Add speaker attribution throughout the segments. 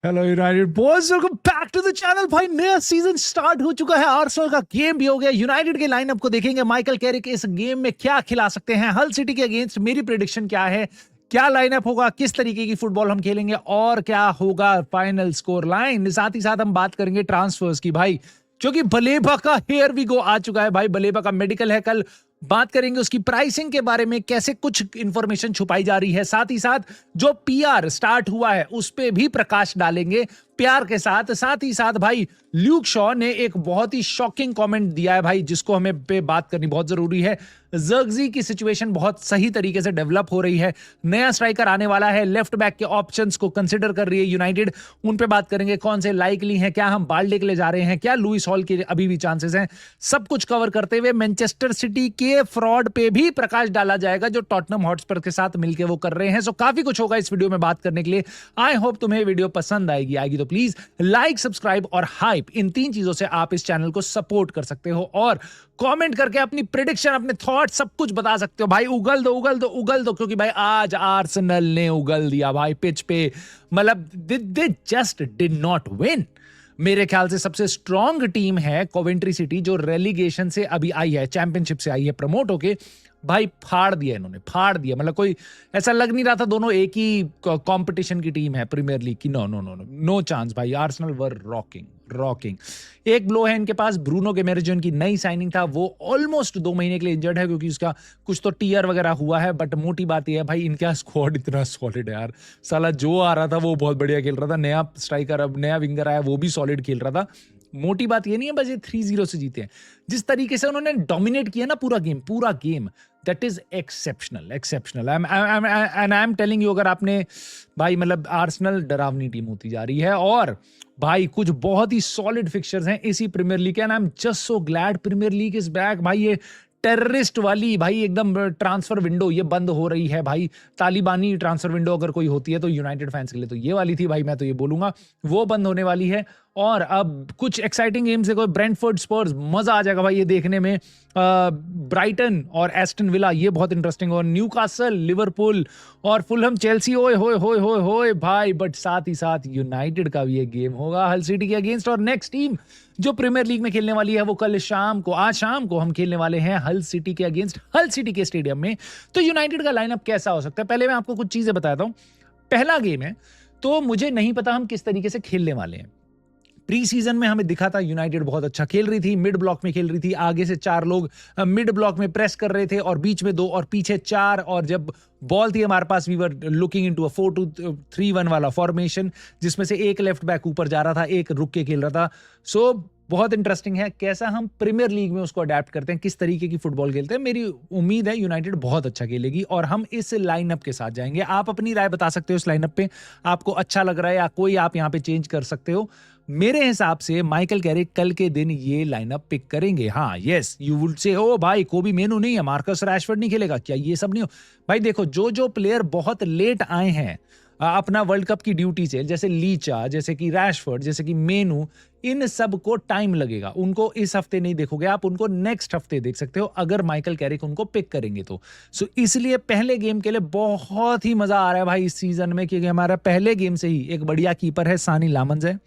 Speaker 1: Hello United boys, welcome back to the channel. भाई नया season start हो चुका है, आर्सेनल का गेम भी हो गया। यूनाइटेड के लाइनअप को देखेंगे, माइकल कैरिक इस गेम में क्या खिला सकते हैं। हल सिटी के अगेंस्ट मेरी प्रेडिक्शन क्या है, क्या लाइनअप होगा, किस तरीके की फुटबॉल हम खेलेंगे और क्या होगा फाइनल स्कोर लाइन। साथ ही साथ हम बात करेंगे ट्रांसफर्स की भाई, क्योंकि बलेबा का हेयर वी गो आ चुका है भाई। बलेबा का मेडिकल है, कल बात करेंगे उसकी प्राइसिंग के बारे में, कैसे कुछ इंफॉर्मेशन छुपाई जा रही है। साथ ही साथ जो पीआर स्टार्ट हुआ है उस पे भी प्रकाश डालेंगे प्यार के साथ। साथ ही साथ भाई ल्यूक शॉ ने एक बहुत ही शॉकिंग कमेंट दिया है भाई, जिसको हमें पे बात करनी बहुत जरूरी है। जर्गजी की सिचुएशन बहुत सही तरीके से डेवलप हो रही है, नया स्ट्राइकर आने वाला है, लेफ्ट बैक के ऑप्शंस को कंसिडर कर रही है यूनाइटेड, उन पे बात करेंगे। कौन से लाइकली हैं, क्या हम बाल्डे के लिए जा रहे हैं, क्या लुइस हॉल के अभी भी चांसेस हैं, सब कुछ कवर करते हुए मैनचेस्टर सिटी के फ्रॉड पे भी प्रकाश डाला जाएगा जो टॉटनहम हॉटस्पर के साथ मिलकर वो कर रहे हैं। सो काफी कुछ होगा इस वीडियो में बात करने के लिए। आई होप तुम्हें वीडियो पसंद आएगी तो प्लीज लाइक, सब्सक्राइब और हाइप, इन तीन चीजों से आप इस चैनल को सपोर्ट कर सकते हो और कमेंट करके अपनी प्रेडिक्शन, अपने थॉट सब कुछ बता सकते हो भाई। उगल दो, क्योंकि भाई आज आर्सेनल ने उगल दिया भाई पिच पे। मतलब they just did not win. मेरे ख्याल से सबसे स्ट्रॉन्ग टीम है कोवेंट्री सिटी, जो रेलीगेशन से अभी आई है, चैंपियनशिप से आई है प्रमोट होके। भाई फाड़ दिया इन्होंने, फाड़ दिया। मतलब कोई ऐसा लग नहीं रहा था दोनों एक ही कंपटीशन की टीम है प्रीमियर लीग की। नो चांस भाई। आर्सेनल वर रॉकिंग। एक ब्लो है इनके पास, ब्रूनो गेमेरेस जो इनकी नई साइनिंग था, वो ऑलमोस्ट 2 महीने के लिए इंजर्ड है क्योंकि उसका कुछ तो टीयर वगैरह हुआ है। बट मोटी बात यह है भाई, इनका स्क्वाड इतना सॉलिड है यार। साला जो आ रहा था वो बहुत बढ़िया खेल रहा था। नया स्ट्राइकर, अब नया विंगर आया, वो भी सॉलिड खेल रहा था। मोटी बात ये नहीं है बस ये 3-0 से जीते हैं। जिस तरीके से उन्होंने डोमिनेट किया ना पूरा game, that is exceptional. And I am telling you, अगर आपने भाई, मतलब आर्सेनल डरावनी टीम होती जा रही है और भाई कुछ बहुत ही सॉलिड फिक्चर्स हैं इसी प्रीमियर लीग के। And I am just so glad Premier League is back भाई। ये टेररिस्ट वाली भाई एकदम ट्रांसफर विंडो ये बंद हो रही है भाई। तालिबानी ट्रांसफर विंडो अगर कोई होती है तो यूनाइटेड फैंस के लिए तो ये वाली थी भाई। मैं तो ये बोलूंगा वो बंद होने वाली है और अब कुछ एक्साइटिंग गेम्स है। कोई ब्रेंटफोर्ड स्पर्स, मजा आ जाएगा भाई ये देखने में। ब्राइटन और एस्टन विला, ये बहुत इंटरेस्टिंग। और न्यूकासल, लिवरपूल और फुलहम, चेल्सी, होए भाई। बट साथ ही साथ यूनाइटेड का भी एक गेम होगा हल सिटी के अगेंस्ट। और नेक्स्ट टीम जो प्रीमियर लीग में खेलने वाली है वो कल शाम को, आज शाम को हम खेलने वाले हैं हल सिटी के अगेंस्ट, हल सिटी के स्टेडियम में। तो यूनाइटेड का लाइनअप कैसा हो सकता है, पहले मैं आपको कुछ चीजें बताता हूं। पहला गेम है तो मुझे नहीं पता हम किस तरीके से खेलने वाले हैं। प्री सीजन में हमें दिखा था यूनाइटेड बहुत अच्छा खेल रही थी, मिड ब्लॉक में खेल रही थी, आगे से 4 लोग मिड ब्लॉक में प्रेस कर रहे थे और बीच में 2 और पीछे 4। और जब बॉल थी हमारे पास, we were looking into a 4-2-3-1 वाला फॉर्मेशन, जिसमें से एक लेफ्ट बैक ऊपर जा रहा था, एक रुक के खेल रहा था। सो बहुत इंटरेस्टिंग है कैसा हम प्रीमियर लीग में उसको अडेप्ट करते हैं, किस तरीके की फुटबॉल खेलते हैं। मेरी उम्मीद है यूनाइटेड बहुत अच्छा खेलेगी और हम इस लाइनअप के साथ जाएंगे। आप अपनी राय बता सकते हो इस लाइनअप पे, आपको अच्छा लग रहा है या कोई आप यहाँ पे चेंज कर सकते हो। मेरे हिसाब से माइकल कैरिक कल के दिन ये लाइनअप पिक करेंगे। हाँ, यस, यू वुड से ओ भाई कोबी मेनू नहीं है, मार्कस रैशफोर्ड नहीं खेलेगा क्या, ये सब नहीं हो भाई। देखो जो प्लेयर बहुत लेट आए हैं अपना वर्ल्ड कप की ड्यूटी से, जैसे लीचा, जैसे कि रैशफोर्ड, जैसे कि मेनू, इन सब को टाइम लगेगा। उनको इस हफ्ते नहीं देखोगे आप, उनको नेक्स्ट हफ्ते देख सकते हो अगर माइकल कैरिक उनको पिक करेंगे तो। सो इसलिए पहले गेम के लिए बहुत ही मजा आ रहा है भाई इस सीजन में, क्योंकि हमारा पहले गेम से ही एक बढ़िया कीपर है, सानी लामंस है।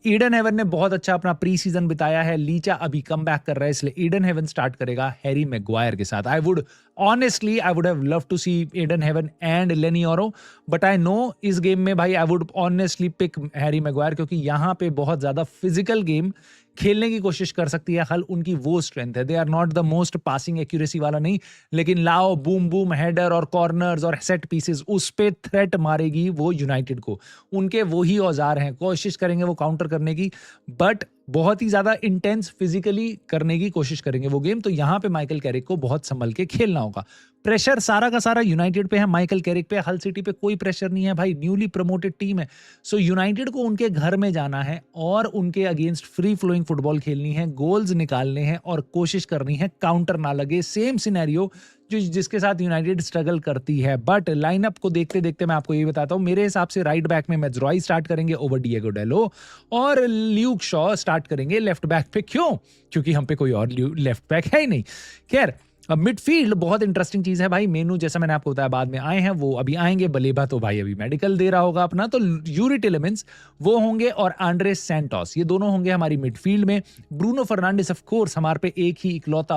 Speaker 1: ईडन हेवन ने बहुत अच्छा अपना प्री सीजन बिताया है। लीचा अभी कम बैक कर रहा है, इसलिए ईडन हेवन स्टार्ट करेगा हैरी मैग्वायर के साथ। I would have love to see Ayden Heaven and Leny Yoro, but I know इस गेम में भाई I would honestly pick Harry Maguire, क्योंकि यहाँ पे बहुत ज्यादा फिजिकल गेम खेलने की कोशिश कर सकती है हल। उनकी वो स्ट्रेंथ है, they are not the most passing accuracy वाला नहीं, लेकिन लाओ बूम हेडर और कॉर्नर्स और सेट पीसेस, उस पे थ्रेट मारेगी वो यूनाइटेड को। उनके वो ही औजार हैं, कोशिश करेंगे वो काउंटर करने की, बट बहुत ही ज्यादा इंटेंस फिजिकली करने की कोशिश करेंगे वो गेम। तो यहां पे माइकल कैरिक को बहुत संभल के खेलना होगा। प्रेशर सारा का सारा यूनाइटेड पे है, माइकल कैरिक पे। हल सिटी पे कोई प्रेशर नहीं है भाई, न्यूली प्रमोटेड टीम है। सो यूनाइटेड को उनके घर में जाना है और उनके अगेंस्ट फ्री फ्लोइंग फुटबॉल खेलनी है, गोल्स निकालने हैं और कोशिश करनी है काउंटर ना लगे। सेम सिनेरियो जिसके साथ यूनाइटेड स्ट्रगल करती है। बट लाइनअप को देखते देखते मैं आपको ये बताता हूं, मेरे हिसाब से राइट बैक में मेज्रोई स्टार्ट करेंगे ओवर डिएगो डेलो और ल्यूक शॉ स्टार्ट करेंगे लेफ्ट बैक पे। क्यों? क्योंकि हम पे कोई और लेफ्ट बैक है ही नहीं। खैर, मिडफील्ड बहुत इंटरेस्टिंग चीज है भाई। मेनू जैसा मैंने आपको बताया बाद में आए हैं, वो अभी आएंगे। बलेबा तो भाई अभी मेडिकल दे रहा होगा अपना, तो यूरी टिलेमेंस वो होंगे और आंड्रे सैंटोस, ये दोनों होंगे हमारी मिडफील्ड में। ब्रूनो फर्नांडिस ऑफ कोर्स हमारे पे एक ही इकलौता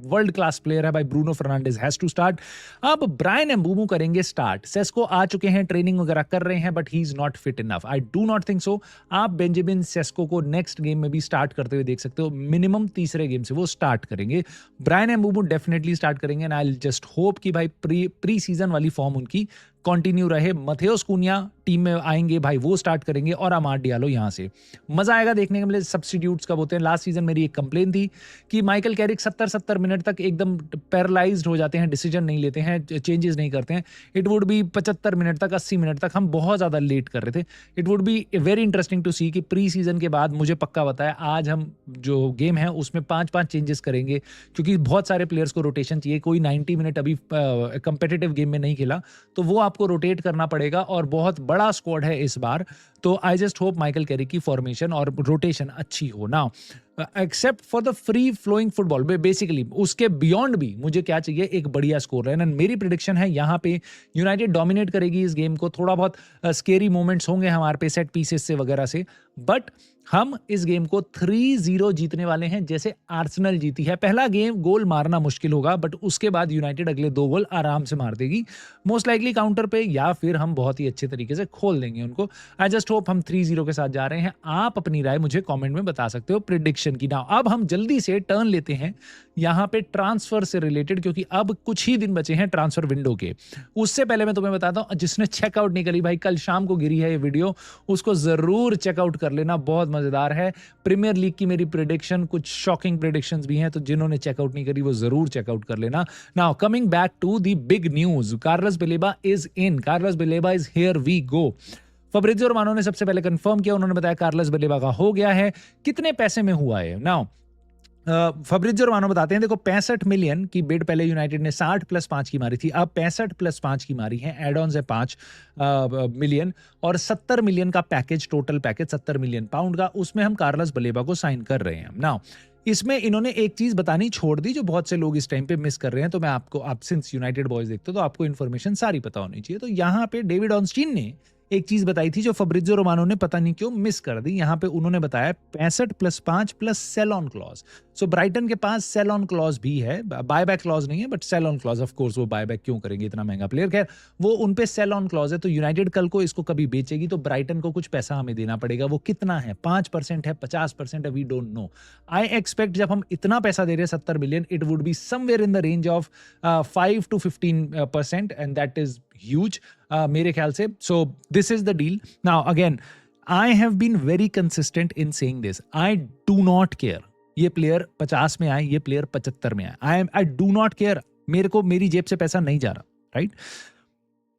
Speaker 1: वर्ल्ड क्लास प्लेयर है भाई, Bruno Fernandes has to start. अब ब्रायन एम्बूमो करेंगे स्टार्ट। सेस्को आ चुके हैं, ट्रेनिंग वगैरह कर रहे हैं, but he is not fit enough, I do not think so. आप बेंजामिन सेस्को को नेक्स्ट गेम में भी स्टार्ट करते हुए देख सकते हो, मिनिमम तीसरे गेम से वो स्टार्ट करेंगे। ब्रायन एम्बूमो डेफिनेटली स्टार्ट करेंगे एंड आई जस्ट होप कि भाई प्री सीजन वाली फॉर्म उनकी कंटिन्यू रहे। मथेओस कुनिया टीम में आएंगे भाई, वो स्टार्ट करेंगे, और अमाड डियालो यहां से मजा आएगा देखने के लिए। सब्स्टिट्यूट्स कब होते हैं, लास्ट सीजन मेरी एक कंप्लेन थी कि माइकल कैरिक 70 मिनट तक एकदम पैरालाइज्ड हो जाते हैं, डिसीजन नहीं लेते हैं, चेंजेस नहीं करते हैं। इट वुड बी 75 मिनट तक, 80 मिनट तक हम बहुत ज़्यादा लेट कर रहे थे। It would be very interesting to see कि प्री सीजन के बाद, मुझे पक्का बताया, आज हम जो गेम है उसमें 5-5 चेंजेस करेंगे, क्योंकि बहुत सारे प्लेयर्स को रोटेशन चाहिए। कोई 90 मिनट अभी कंपेटिटिव गेम में नहीं खेला, तो वो आपको रोटेट करना पड़ेगा, और बहुत बड़ा स्क्वाड है इस बार। तो I just hope Michael Carrick की फॉर्मेशन और रोटेशन अच्छी हो ना, except for the free flowing football. Basically उसके बियॉन्ड भी मुझे क्या चाहिए, एक बढ़िया स्कोर रन। एंड मेरी प्रिडिक्शन है यहाँ पे यूनाइटेड डोमिनेट करेगी इस गेम को। थोड़ा बहुत स्केरी मोमेंट्स होंगे हमारे पे सेट पीसेस से वगैरह से, बट हम इस गेम को 3-0 जीतने वाले हैं, जैसे आर्सेनल जीती है। पहला गेम गोल मारना मुश्किल होगा, बट उसके बाद यूनाइटेड अगले 2 गोल आराम से मार देगी, मोस्ट लाइकली काउंटर पे, या फिर हम बहुत ही अच्छे तरीके से खोल देंगे उनको। आई जस्ट होप हम 3-0 के साथ जा रहे हैं। आप अपनी राय मुझे कमेंट में बता सकते हो प्रिडिक्शन की। ना अब हम जल्दी से टर्न लेते हैं यहाँ पे ट्रांसफर से रिलेटेड, क्योंकि अब कुछ ही दिन बचे हैं ट्रांसफर विंडो के। उससे पहले मैं तुम्हें बताता हूँ, जिसने चेकआउट नहीं करी भाई, कल शाम को गिरी है ये वीडियो, उसको जरूर चेकआउट कर लेना, बहुत मजेदार है। प्रीमियर लीग की मेरी प्रिडिक्शन, कुछ शॉकिंग प्रिडिक्शंस भी हैं, तो जिन्होंने चेकआउट नहीं करी वो जरूर चेकआउट कर लेना। Now coming back to the big news, Carlos Baleba is in, Carlos Baleba is here we go. Fabrizio Romano ने सबसे पहले कंफर्म किया, उन्होंने बताया कार्लोस बलेबा का हो गया है। कितने पैसे में हुआ है? नाउ फब्रिजियो रोमानो बताते हैं, देखो 65 मिलियन की बिड पहले यूनाइटेड ने 60 + 5 की मारी थी, अब 65 + 5 की मारी है, एड ऑन है 5 मिलियन, और 70 मिलियन का package, total package 70 million pound का, उसमें हम कार्लोस बलेबा को साइन कर रहे हैं। नाउ इसमें इन्होंने एक चीज बतानी छोड़ दी, जो बहुत से लोग इस टाइम पे मिस कर रहे हैं, तो मैं आपको, आप सिंस यूनाइटेड बॉयज देखते हो तो आपको इन्फॉर्मेशन सारी पता होनी चाहिए। तो यहाँ पे डेविड ऑर्नस्टीन ने एक चीज बताई थी जो फब्रिजियो रोमानो ने पता नहीं क्यों मिस कर दी। यहाँ पे उन्होंने बताया 65 + 5 + sell on clause. So Brighton के पास सेल ऑन क्लॉज भी है, बाय बैक क्लॉज नहीं है, but sell on clause. Of course वो बाय बैक क्यों करेंगे, इतना महंगा प्लेयर, खैर वो उन पे सेल ऑन क्लॉज है। तो यूनाइटेड कल को इसको कभी बेचेगी तो ब्राइटन को कुछ पैसा हमें देना पड़ेगा। वो कितना है, 5% है, 50% है, we don't know. I expect जब हम इतना पैसा दे रहे हैं 70 million, it would be somewhere in the range of 5 to 15%, and that is huge मेरे ख्याल से। So this is the deal. Now again, I have been very consistent in saying this, I do not care ये player 50 में आए, ये player 75 में आए, आई do not care. मेरे को, मेरी जेब से पैसा नहीं जा रहा, राइट?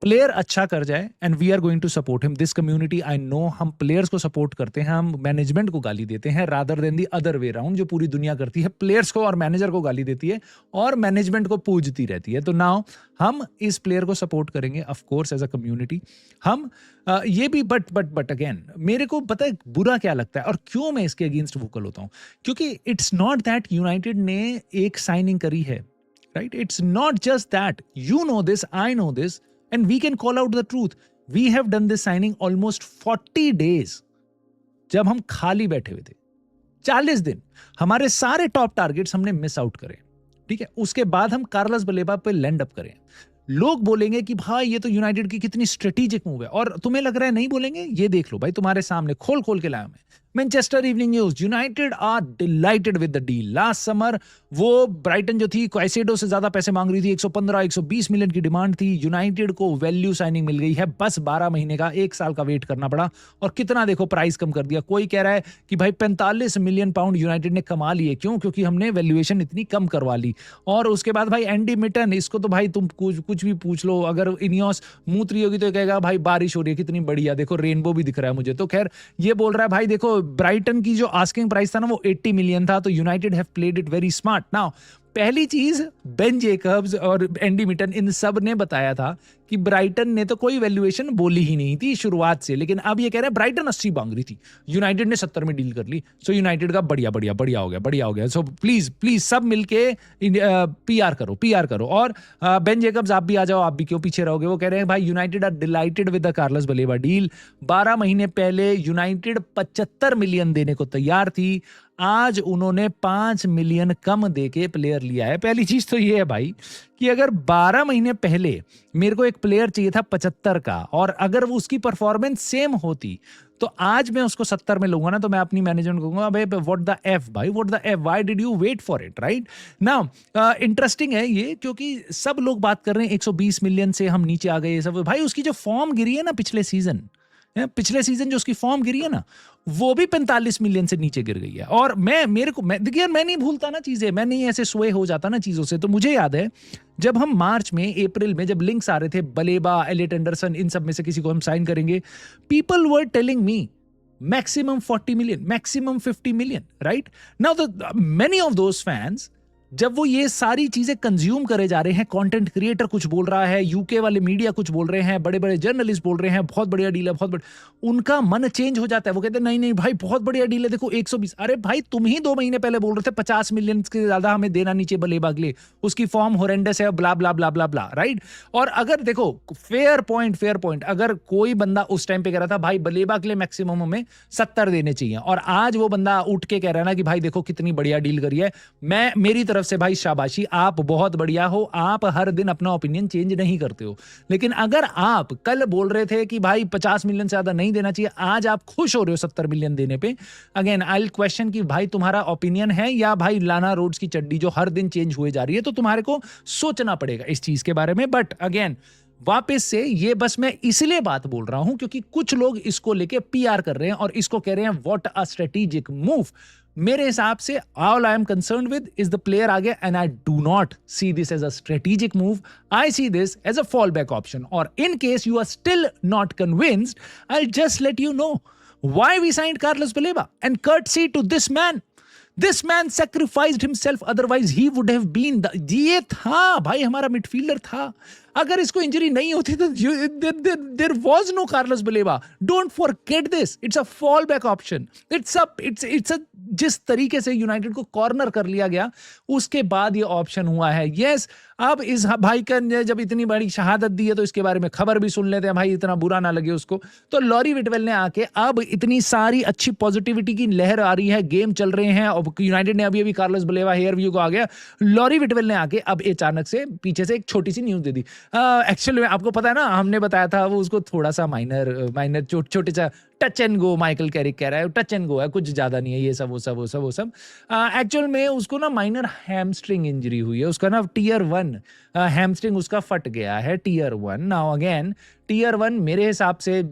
Speaker 1: प्लेयर अच्छा कर जाए and we are going to support him. This community, I know, हम प्लेयर्स को सपोर्ट करते हैं, हम मैनेजमेंट को गाली देते हैं, rather than the other way round, जो पूरी दुनिया करती है, प्लेयर्स को और मैनेजर को गाली देती है और मैनेजमेंट को पूजती रहती है। तो नाउ हम इस प्लेयर को सपोर्ट करेंगे, of course as a community. हम ये भी, बट अगेन मेरे को पता है बुरा क्या लगता है और क्यों मैं इसके अगेंस्ट वोकल होता हूं, क्योंकि इट्स नॉट दैट यूनाइटेड ने एक साइनिंग करी है, right? It's not just that, you know this, I know this, and we can call out the truth. We have done this signing almost 40 days, जब हम खाली बैठे हुए थे। 40 दिन हमारे सारे टॉप टारगेट्स हमने मिस आउट करे, ठीक है? उसके बाद हम कार्लोस बलेबा पे लैंड अप करें। लोग बोलेंगे कि भाई ये तो यूनाइटेड की कितनी स्ट्रेटेजिक मूव है, और तुम्हें लग रहा है नहीं बोलेंगे? ये देख लो भाई, तुम्हारे सामने खोल खोल के लाया मैं। Manchester Evening News, United are delighted with the deal. Last summer वो ब्राइटन जो थी, कैसेडो से ज्यादा पैसे मांग रही थी, 115-120 मिलियन की डिमांड थी। यूनाइटेड को वैल्यू साइनिंग मिल गई है, बस 12 महीने का, 1 साल का वेट करना पड़ा, और कितना देखो प्राइस कम कर दिया। कोई कह रहा है कि भाई 45 मिलियन पाउंड यूनाइटेड ने कमा लिए, क्यों? क्योंकि हमने वैल्यूएशन इतनी कम करवा ली। और उसके बाद भाई एंडी मिटन, इसको तो भाई तुम कुछ भी पूछ लो, अगर इनियोस मूत रही होगी तो कहेगा भाई बारिश हो रही है कितनी बढ़िया, देखो रेनबो भी दिख रहा है मुझे। तो खैर ये बोल रहा है भाई देखो, ब्राइटन की जो आस्किंग प्राइस था ना वो 80 मिलियन था, तो United have played it very smart. Now पहली चीज बेन जेकब्स और एंडी मिटन इन सब ने बताया था कि ब्राइटन ने तो कोई वैल्यूएशन बोली ही नहीं थी शुरुआत से, लेकिन अब ये कह रहे हैं ब्राइटन 80 मांग रही थी, यूनाइटेड ने 70 में डील कर ली। सो यूनाइटेड का बढ़िया बढ़िया बढ़िया हो गया। सो प्लीज सब मिलके पीआर करो। और बेन जेकब्स आप भी आ जाओ, आप भी क्यों पीछे रहोगे। वो कह रहे हैं भाई United are delighted with the Carlos Baleba deal. 12 महीने पहले यूनाइटेड 75 मिलियन देने को तैयार थी, आज उन्होंने 5 मिलियन कम देके प्लेयर लिया है। पहली चीज तो ये है भाई कि अगर 12 महीने पहले मेरे को एक प्लेयर चाहिए था 75 का, और अगर वो उसकी परफॉर्मेंस सेम होती तो आज मैं उसको 70 में लूंगा ना, तो मैं अपनी मैनेजमेंट को कहूंगा भाई व्हाट द एफ भाई, what the F, why did you wait for it, right now. Interesting है ये, क्योंकि सब लोग बात कर रहे हैं 120 मिलियन से हम नीचे आ गए सब। भाई उसकी जो फॉर्म गिरी है ना पिछले सीजन जो उसकी फॉर्म गिरी है ना, वो भी 45 मिलियन से नीचे गिर गई है। और मैं देखिए मैं नहीं भूलता ना चीजें, मैं नहीं ऐसे सोए हो जाता ना चीजों से। तो मुझे याद है जब हम मार्च में, अप्रैल में जब लिंक्स आ रहे थे बलेबा, एलियट एंडरसन, इन सब में से किसी को हम साइन करेंगे, people were telling me maximum 40 million, maximum 50 million, right now. Many of those fans जब वो ये सारी चीजें कंज्यूम करे जा रहे हैं, कंटेंट क्रिएटर कुछ बोल रहा है, यूके वाले मीडिया कुछ बोल रहे हैं, बड़े बड़े जर्नलिस्ट बोल रहे हैं बहुत बढ़िया डील है, बहुत बढ़िया, उनका मन चेंज हो जाता है। वो कहते हैं नहीं भाई बहुत बढ़िया डील है, देखो 120। अरे भाई तुम ही 2 महीने पहले बोल रहे थे 50 मिलियन से ज्यादा हमें देना नीचे बलेबा के लिए, उसकी फॉर्म होरेंडस है, ब्ला ब्ला ब्ला ब्ला ब्ला, राइट। और अगर देखो फेयर पॉइंट, अगर कोई बंदा उस टाइम पे कह रहा था भाई बलेबा के लिए मैक्सिमम हमें 70 देने चाहिए, और आज वो बंदा उठ के कह रहा है ना कि भाई देखो कितनी बढ़िया डील करी है, मैं मेरी तरफ से भाई शाबाशी, आप बहुत बढ़िया हो। आप हर दिन अपना ओपिनियन चेंज नहीं करते हो, लेकिन अगर आप कल बोल रहे थे कि भाई 50 मिलियन से ज्यादा नहीं देना चाहिए, आज आप खुश हो रहे हो 70 मिलियन देने पे, अगेन आई विल क्वेश्चन कि भाई तुम्हारा ओपिनियन है या भाई लाना रोड्स की चड्डी जो हर दिन चेंज हुए जा रही है। तो तुम्हारे को सोचना पड़ेगा इस चीज के बारे में। बट अगेन वापस से ये बस मैं इसलिए बात बोल रहा हूं क्योंकि कुछ लोग इसको लेके पीआर कर रहे हैं और इसको कह रहे हैं व्हाट अ स्ट्रेटेजिक मूव। मेरे हिसाब से all I am concern with is the player आगे, and I do not see this as a strategic move, I see this as a fall back option. और in case you are still not convinced, I just let you know why we signed Carlos Baleba, and courtesy to this man. This man sacrificed himself, otherwise he would have been ये था भाई हमारा midfielder था। अगर इसको injury नहीं होती तो there was no Carlos Baleba. Don't forget this. It's a fallback option. It's a जिस तरीके से यूनाइटेड को कॉर्नर कर लिया गया उसके बाद ये ऑप्शन हुआ है। यस, अब इस भाई का जब इतनी बड़ी शहादत दी है तो इसके बारे में खबर भी सुन लेते हैं भाई, इतना बुरा ना लगे उसको। तो लॉरी विटवेल ने आके अब इतनी सारी अच्छी पॉजिटिविटी की लहर आ रही है, गेम चल रहे हैं, और यूनाइटेड ने अभी कार्लोस बलेवा हेयर व्यू को आ गया, लॉरी विटवेल ने आके अब अचानक से पीछे से एक छोटी सी न्यूज दे दी। एक्चुअली आपको पता है ना, हमने बताया था वो उसको थोड़ा सा माइनर छोटे सा touch and go, Michael Carrick कह रहा है टच एंड गो है, कुछ ज्यादा नहीं है, ये सब वो सब। एक्चुअल में उसको ना माइनर हैमस्ट्रिंग इंजरी हुई है, उसका ना टियर 1 हैमस्ट्रिंग उसका फट गया है, टियर 1। नाउ अगेन टियर 1 मेरे हिसाब से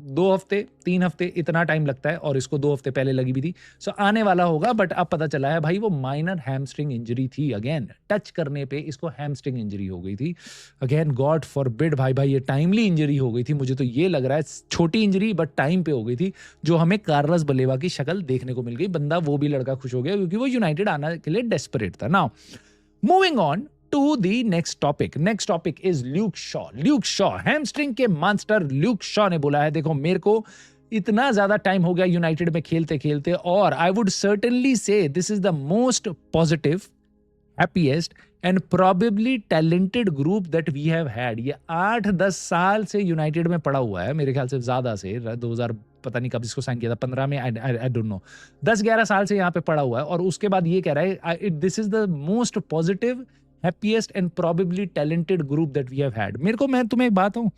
Speaker 1: 2 हफ्ते 3 हफ्ते इतना टाइम लगता है, और इसको 2 हफ्ते पहले लगी भी थी, सो आने वाला होगा। बट अब पता चला है भाई वो माइनर हैमस्ट्रिंग इंजरी थी। अगेन टच करने पे इसको हैमस्ट्रिंग इंजरी हो गई थी। अगेन गॉड फॉरबिड भाई ये टाइमली इंजरी हो गई थी। मुझे तो ये लग रहा है छोटी इंजरी बट टाइम पे हो गई थी, जो हमें कार्लोस बलेवा की शक्ल देखने को मिल गई। बंदा वो भी लड़का खुश हो गया क्योंकि वो यूनाइटेड आने के लिए डेस्परेट था। Now moving on to the next topic. Next topic is Luke Shaw. Luke Shaw, hamstring के मास्टर Luke Shaw ने बोला है, देखो मेरे को इतना ज्यादा टाइम हो गया यूनाइटेड में खेलते खेलते, और I would certainly say this is the most positive, happiest and probably talented group that we have had. ये 8-10 साल से यूनाइटेड में पड़ा हुआ है, मेरे ख्याल से ज्यादा से 2000 पता नहीं कब इसको साइन किया था, 15 में, आई डोंट नो, 10-11 साल से यहाँ पे पड़ा हुआ है। और उसके बाद ये कह रहा है this is the most positive, happiest and probably talented group that we have had. मैं तुम्हें एक बात हूं,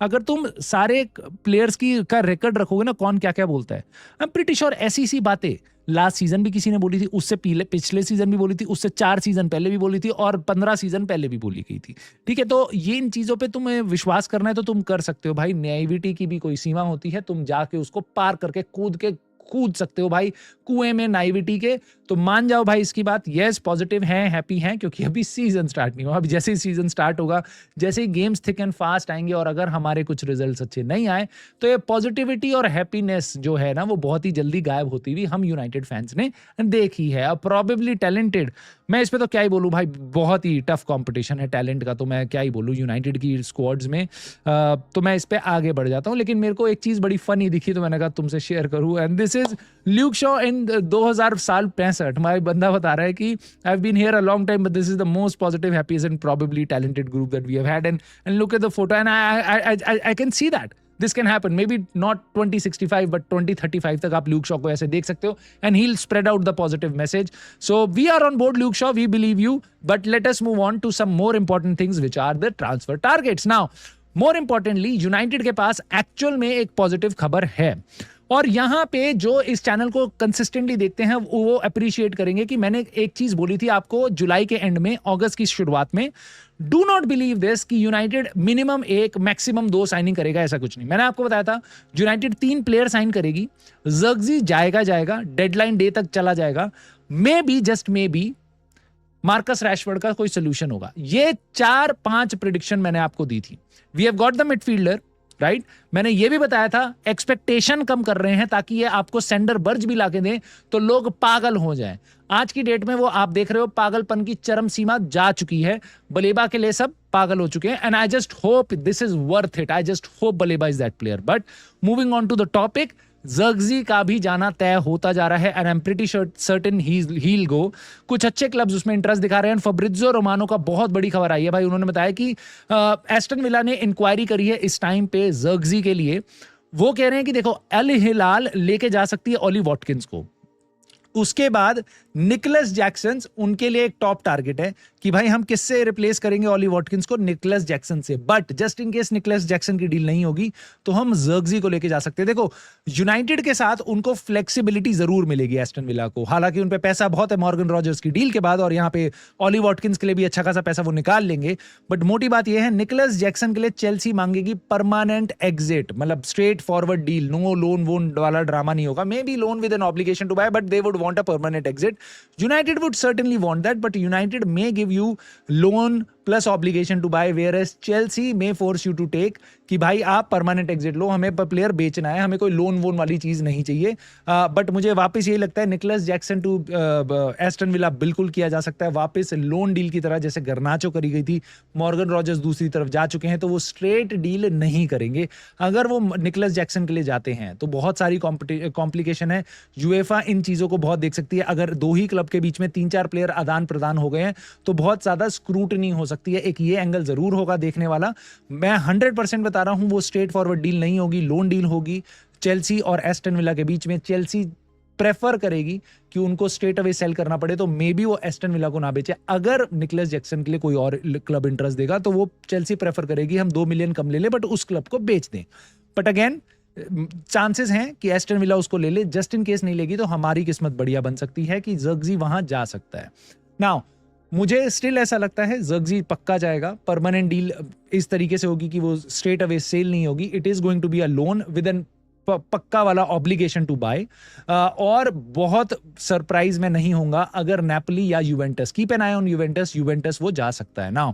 Speaker 1: अगर तुम सारे प्लेयर्स का रिकॉर्ड रखोगे ना कौन क्या क्या बोलता है, आई एम प्रीटी श्योर ऐसी बातें लास्ट सीजन भी किसी ने बोली थी, उससे पिछले सीजन भी बोली थी, उससे 4 सीजन पहले भी बोली थी, और 15 सीजन पहले भी बोली गई थी। ठीक है, तो ये इन चीजों पे तुम्हें विश्वास करना है तो तुम कर सकते हो भाई। नेइविटी की भी कोई सीमा होती है, तुम जाके उसको पार करके कूद के कूद सकते हो भाई कुएं में नाइविटी के। तो मान जाओ भाई इसकी बात, यस पॉजिटिव हैं, हैप्पी हैं, क्योंकि अभी सीजन स्टार्ट नहीं हुआ। अभी जैसे ही सीजन स्टार्ट होगा, जैसे ही गेम्स थिक एंड फास्ट आएंगे और अगर हमारे कुछ रिजल्ट्स अच्छे नहीं आए तो ये पॉजिटिविटी और हैप्पीनेस जो है ना वो बहुत ही जल्दी गायब होती हुई हम यूनाइटेड फैंस ने देखी है। अब प्रॉबेबली टैलेंटेड, मैं इस पे तो क्या ही बोलूं भाई, बहुत ही टफ कंपटीशन है टैलेंट का, तो मैं क्या ही बोलूं यूनाइटेड की स्क्वाड्स में। तो मैं इस पे आगे बढ़ जाता हूं, लेकिन मेरे को एक चीज बड़ी फनी दिखी तो मैंने कहा तुमसे शेयर करूं, and this is Luke Shaw in 2065। हमारे बंदा बता रहा है कि I have been here a long time but this is the most positive, happiest and probably talented group that we have had, and look at the photo and I can see that this can happen, maybe not 2065 but 2035 तक आप Luke Shaw को ऐसे देख सकते हो, and he will spread out the positive message. So we are on board Luke Shaw, we believe you, but let us move on to some more important things which are the transfer targets. Now more importantly United के पास actual में एक positive खबर है, और यहां पे जो इस चैनल को कंसिस्टेंटली देखते हैं वो अप्रिशिएट करेंगे कि मैंने एक चीज बोली थी आपको जुलाई के एंड में, अगस्त की शुरुआत में, डू नॉट बिलीव दिस कि यूनाइटेड मिनिमम एक मैक्सिमम 2 साइनिंग करेगा, ऐसा कुछ नहीं। मैंने आपको बताया था यूनाइटेड 3 प्लेयर साइन करेगी, ज़र्क्ज़ी जाएगा, डेडलाइन डे तक चला जाएगा, may be just may be Marcus Rashford का कोई सोल्यूशन होगा। ये 4-5 प्रिडिक्शन मैंने आपको दी थी। We have got the midfielder, right. मैंने ये भी बताया था एक्सपेक्टेशन कम कर रहे हैं ताकि ये आपको सेंडर बर्ज भी लाके दें तो लोग पागल हो जाएं। आज की डेट में वो आप देख रहे हो पागलपन की चरम सीमा जा चुकी है, बलेबा के लिए सब पागल हो चुके हैं, and I just hope this is worth it, I just hope Baleba is that player. But moving on to the topic, Zirkzee का भी जाना तय होता जा रहा है, and I am pretty certain he will go. कुछ अच्छे क्लब्स उसमें इंटरेस्ट दिखा रहे हैं। फब्रिज़ो रोमानो का बहुत बड़ी खबर आई है भाई, उन्होंने बताया कि एस्टन विला ने इंक्वायरी करी है इस टाइम पे ज़र्क्ज़ी के लिए। वो कह रहे हैं कि देखो अल हिलाल लेके जा सकती है ओली वॉटकिंस को, उसके बाद निकलस जैक्सन उनके लिए एक टॉप टारगेट है कि भाई हम किससे रिप्लेस करेंगे ओली वॉटकिंस को, निकलस जैक्सन से। But just in case Nicholas Jackson की डील नहीं होगी तो हम ज़र्क्ज़ी को लेके जा सकते हैं। देखो यूनाइटेड के साथ उनको फ्लेक्सिबिलिटी जरूर मिलेगी एस्टन विला को, हालांकि उन पे पैसा बहुत है मॉर्गन रॉजर्स की डील के बाद, और यहाँ पे ओली वॉटकिंस के लिए भी अच्छा खासा पैसा वो निकाल लेंगे। बट मोटी बात यह है निकलस जैक्सन के लिए चेल्सी मांगेगी परमानेंट एग्जिट, मतलब straightforward deal, no loan वोन वाला ड्रामा नहीं होगा। Maybe loan with an obligation to buy, but they would want a permanent exit. United would certainly want that, but United may give you loan plus obligation to buy, whereas Chelsea may force you to take कि भाई आप permanent exit लो, हमें player बेचना है, हमें कोई loan वोन वाली चीज नहीं चाहिए। बट मुझे वापस यही लगता है Nicolas Jackson to Aston Villa बिल्कुल किया जा सकता है वापस लोन डील की तरह, जैसे गर्नाचो करी गई थी। मॉर्गन रॉजर्स दूसरी तरफ जा चुके हैं तो वो स्ट्रेट डील नहीं करेंगे। अगर वो निकलस जैक्सन के लिए जाते हैं तो बहुत सारी कॉम्प्लिकेशन है, यूएफा इन चीजों को बहुत देख सकती है। अगर 2 ही क्लब के बीच में 3-4 प्लेयर आदान प्रदान हो गए हैं तो बहुत ज्यादा स्क्रूटनी हो सकती है। एक ये एंगल जरूर होगा देखने वाला। मैं 100% बता रहा हूं वो स्ट्रेट फॉरवर्ड डील नहीं होगी, लोन डील होगी चेल्सी और एस्टन विला के बीच में। चेल्सी प्रेफर करेगी कि उनको स्ट्रेट अवे सेल करना पड़े तो मे बी वो एस्टन विला को ना बेचे। अगर निकलस जैक्सन के लिए कोई और क्लब इंटरेस्ट देगा तो वो चेल्सी प्रेफर करेगी हम 2 मिलियन कम ले ले बट उस क्लब को बेच दें। बट अगेन चांसेस हैं कि एस्टन विला उसको ले ले। जस्ट इन केस नहीं लेगी तो हमारी किस्मत बढ़िया बन सकती है कि ज़र्क्ज़ी वहां जा सकता है। नाउ मुझे स्टिल ऐसा लगता है ज़र्क्ज़ी पक्का जाएगा। परमानेंट डील इस तरीके से होगी कि वो स्ट्रेट अवे सेल नहीं होगी, it is going to be a loan with an पक्का वाला ऑब्लिगेशन टू बाय। और बहुत सरप्राइज में नहीं होगा अगर नेपोली या Juventus, keep an I on Juventus वो जा सकता है। नाउ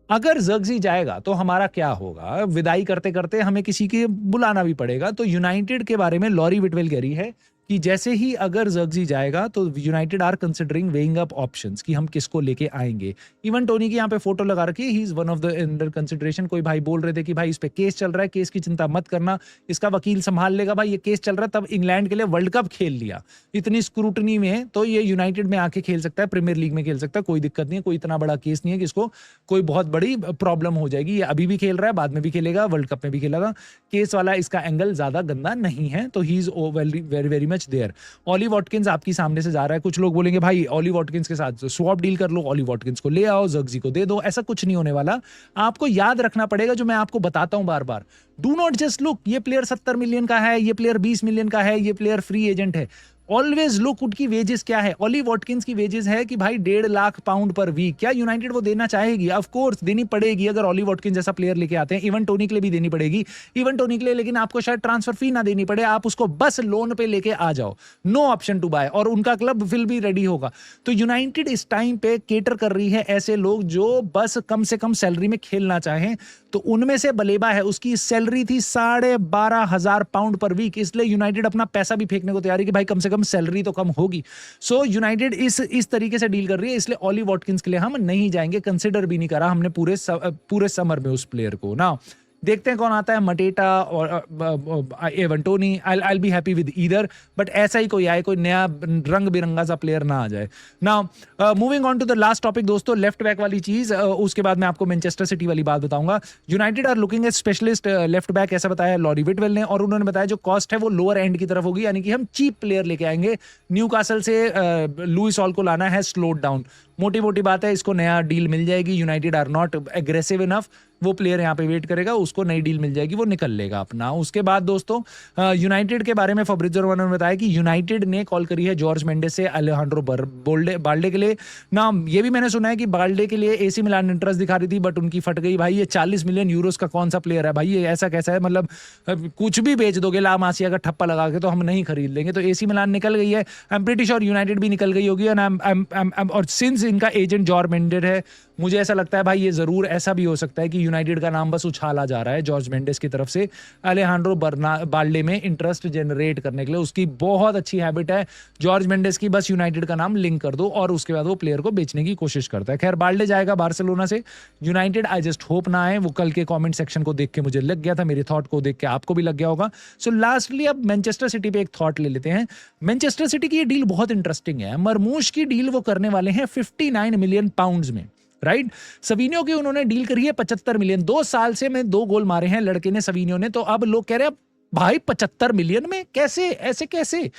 Speaker 1: अगर ज़र्क्ज़ी जाएगा तो हमारा क्या होगा, विदाई करते करते हमें किसी के बुलाना भी पड़ेगा। तो यूनाइटेड के बारे में लॉरी विटवेल कह रही है कि जैसे ही अगर ज़र्क्ज़ी जाएगा तो United are considering weighing up options कि हम किसको लेके आएंगे। इवन टोनी की यहाँ पे फोटो लगा रखी है, he is one of the under consideration. कोई भाई बोल रहे थे कि भाई इस पे केस चल रहा है, केस की चिंता मत करना, इसका वकील संभाल लेगा। भाई ये केस चल रहा है, तब इंग्लैंड के लिए वर्ल्ड कप खेल लिया, इतनी स्क्रूटनी में है तो ये यूनाइटेड में आके खेल सकता है, प्रीमियर लीग में खेल सकता है, कोई दिक्कत नहीं है। कोई इतना बड़ा केस नहीं है कि इसको कोई बहुत बड़ी प्रॉब्लम हो जाएगी। ये अभी भी खेल रहा है, बाद में भी खेलेगा, वर्ल्ड कप में भी खेलेगा। केस वाला इसका एंगल ज्यादा गंदा नहीं है, तो he is very very much there. Ollie Watkins आपकी सामने से जा रहा है। कुछ लोग बोलेंगे भाई ओली वॉटकिंस के साथ स्वैप डील कर लो, ओली वॉटकिंस को ले आओ, ज़र्क्ज़ी को दे दो। ऐसा कुछ नहीं होने वाला। आपको याद रखना पड़ेगा जो मैं आपको बताता हूं बार बार, डू नॉट जस्ट लुक ये प्लेयर 70 मिलियन का है, ये प्लेयर 20 मिलियन का है, ये प्लेयर फ्री एजेंट है। ऑलवेज लुक उनकी वेजेस क्या है। ओली वॉटकिंस की वेजेस है कि भाई 1.5 लाख पाउंड पर वीक। क्या यूनाइटेड वो देना चाहेगी? ऑफ कोर्स देनी पड़ेगी अगर ओली वॉटकिंस जैसा प्लेयर लेके आते हैं। इवन टोनी के लिए भी देनी पड़ेगी, इवन टोनी के लिए, लेकिन आपको शायद ट्रांसफर फी ना देनी पड़े, आप उसको बस लोन पे लेके आ जाओ, नो ऑप्शन टू बाय, और उनका क्लब विल भी रेडी होगा। तो यूनाइटेड इस टाइम पे केटर कर रही है ऐसे लोग जो बस कम से कम सैलरी में खेलना चाहें। तो उनमें से बलेबा है, उसकी सैलरी थी 12,500 पाउंड पर वीक, इसलिए यूनाइटेड अपना पैसा भी फेंकने को तैयार है कि भाई कम से कम सैलरी तो कम होगी। सो यूनाइटेड इस तरीके से डील कर रही है, इसलिए ओली वॉटकिंस के लिए हम नहीं जाएंगे, कंसिडर भी नहीं करा हमने पूरे समर में उस प्लेयर को ना। देखते हैं कौन आता है, मटेटा और Ivan Toney. I be happy with either, but ऐसा ही कोई आए, कोई नया रंग बिरंगा सा प्लेयर ना आ जाए ना। Moving on to the last topic दोस्तों, लेफ्ट बैक वाली चीज, उसके बाद मैं आपको मैनचेस्टर सिटी वाली बात बताऊंगा। United are looking at specialist left back, ऐसा बताया लॉरी विटवेल ने, और उन्होंने बताया जो कॉस्ट है वो लोअर एंड की तरफ होगी, यानी कि हम चीप प्लेयर लेके आएंगे। न्यूकासल से लुइस हॉल को लाना है स्लोड डाउन, मोटी मोटी बात है, इसको नया डील मिल जाएगी। United are not aggressive enough, वो प्लेयर यहाँ पे वेट करेगा, उसको नई डील मिल जाएगी, वो निकल लेगा अपना। उसके बाद दोस्तों यूनाइटेड के बारे में फब्रिज़ो रोमानो ने बताया कि यूनाइटेड ने कॉल करी है जॉर्ज मेंडेस से अलेहांड्रो बाल्डे के लिए ना। ये भी मैंने सुना है कि बाल्डे के लिए एसी मिलान इंटरेस्ट दिखा रही थी, बट उनकी फट गई। भाई ये 40 मिलियन यूरोस का कौन सा प्लेयर है भाई, ये ऐसा कैसा है, मतलब कुछ भी बेच दोगे ला मासिया का ठप्पा लगा के तो हम नहीं खरीद लेंगे। तो एसी मिलान निकल गई है, आई एम प्रीटी श्योर यूनाइटेड भी निकल गई होगी। और सिंस इनका एजेंट जॉर्ज मेंडेस है, मुझे ऐसा लगता है भाई ये जरूर ऐसा भी हो सकता है कि यूनाइटेड का नाम बस उछाला जा रहा है जॉर्ज मेंडेस की तरफ से अलेहांड्रो बाल्डे में इंटरेस्ट जनरेट करने के लिए। उसकी बहुत अच्छी हैबिट है जॉर्ज मेंडेस की, बस यूनाइटेड का नाम लिंक कर दो और उसके बाद वो प्लेयर को बेचने की कोशिश करता है। खैर बाल्डे जाएगा बार्सिलोना से, यूनाइटेड आई जस्ट होप ना आए। वो कल के कमेंट सेक्शन को देख के मुझे लग गया था, मेरे थॉट को देख के आपको भी लग गया होगा। सो लास्टली अब मैनचेस्टर सिटी पे एक थॉट ले लेते हैं। मैनचेस्टर सिटी की ये डील बहुत इंटरेस्टिंग है। मरमूश की डील वो करने वाले हैं 59 मिलियन पाउंड्स में, राइट। सवीनियो की उन्होंने डील करी है 75 मिलियन। 2 साल से में 2 गोल मारे हैं लड़के ने, सवीनियो ने। तो अब लोग कह रहे हैं भाई 75 मिलियन में कैसे, ऐसे कैसे?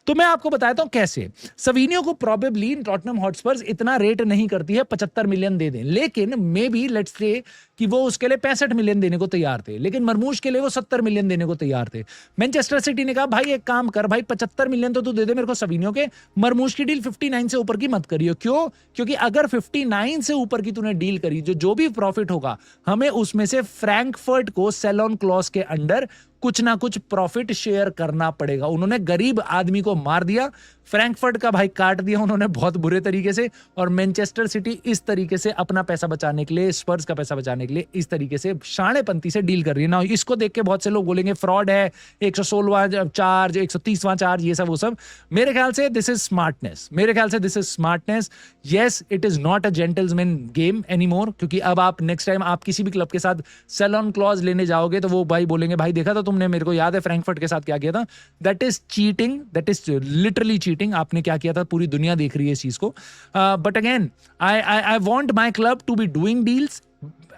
Speaker 1: तो मैं आपको बताता हूं कैसे। सवीनियो को प्रोबेबली टॉटनहम हॉटस्पर्स इतना रेट नहीं करती है 75 मिलियन दे दें, लेकिन मे बी लेट्स से कि वो उसके लिए 65 मिलियन देने को तैयार थे, लेकिन मरमूश के लिए वो 70 मिलियन देने को तैयार थे। मैनचेस्टर सिटी ने कहा भाई एक काम कर भाई 75 मिलियन तो तू दे दे मेरे को सवीनियो के, मरमूश की डील 59 से ऊपर की मत करियो। क्यों? क्योंकि अगर 59 से ऊपर की तूने डील करी, जो भी प्रॉफिट होगा हमें उसमें से फ्रैंकफर्ट को सेल ऑन क्लॉज के अंडर कुछ ना कुछ प्रॉफिट शेयर करना पड़ेगा। उन्होंने गरीब आदमी को मार दिया, फ्रैंकफर्ट का भाई काट दिया उन्होंने बहुत बुरे तरीके से, और मैनचेस्टर सिटी इस तरीके से अपना पैसा बचाने के लिए, स्पर्स का पैसा बचाने के लिए इस तरीके से शाणेपंती से डील कर रही है ना। इसको देख के बहुत से लोग बोलेंगे फ्रॉड है, 116वां चार्ज, 130वां चार्ज, ये सब वो सब। मेरे ख्याल से दिस इज स्मार्टनेस, मेरे ख्याल से this is smartness. Yes it is not a gentleman game anymore, क्योंकि अब आप नेक्स्ट टाइम आप किसी भी क्लब के साथ सेल ऑन क्लॉज लेने जाओगे तो वो भाई बोलेंगे भाई देखा था तुमने, मेरे को याद है फ्रैंकफर्ट के साथ क्या किया था। That is cheating, that is literally cheating. आपने क्या किया था, पूरी दुनिया देख रही है इस चीज को। But again I want my club to be doing deals.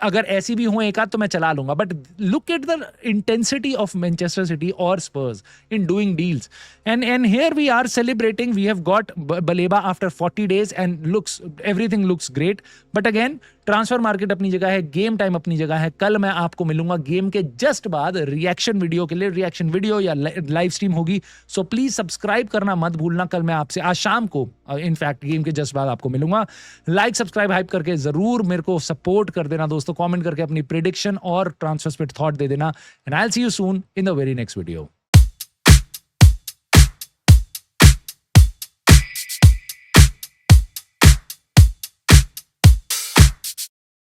Speaker 1: अगर ऐसी भी हो एक आध तो मैं चला लूंगा, but look at the intensity of Manchester City और Spurs in doing deals, and here we are celebrating, we have got Baleba after 40 days and looks everything looks great. But again transfer market अपनी जगह है, game time अपनी जगह है। कल मैं आपको मिलूंगा गेम के जस्ट बाद रिएक्शन वीडियो के लिए, रिएक्शन वीडियो या लाइव स्ट्रीम होगी। सो प्लीज सब्सक्राइब करना मत भूलना। कल मैं आपसे आज शाम को इनफैक्ट गेम के जस्ट बाद आपको मिलूंगा। लाइक सब्सक्राइब हाइप करके जरूर मेरे को सपोर्ट कर देना दोस्तों, कमेंट करके अपनी प्रेडिक्शन और ट्रांसफर पे थॉट दे देना, and I will see you soon in the very next video.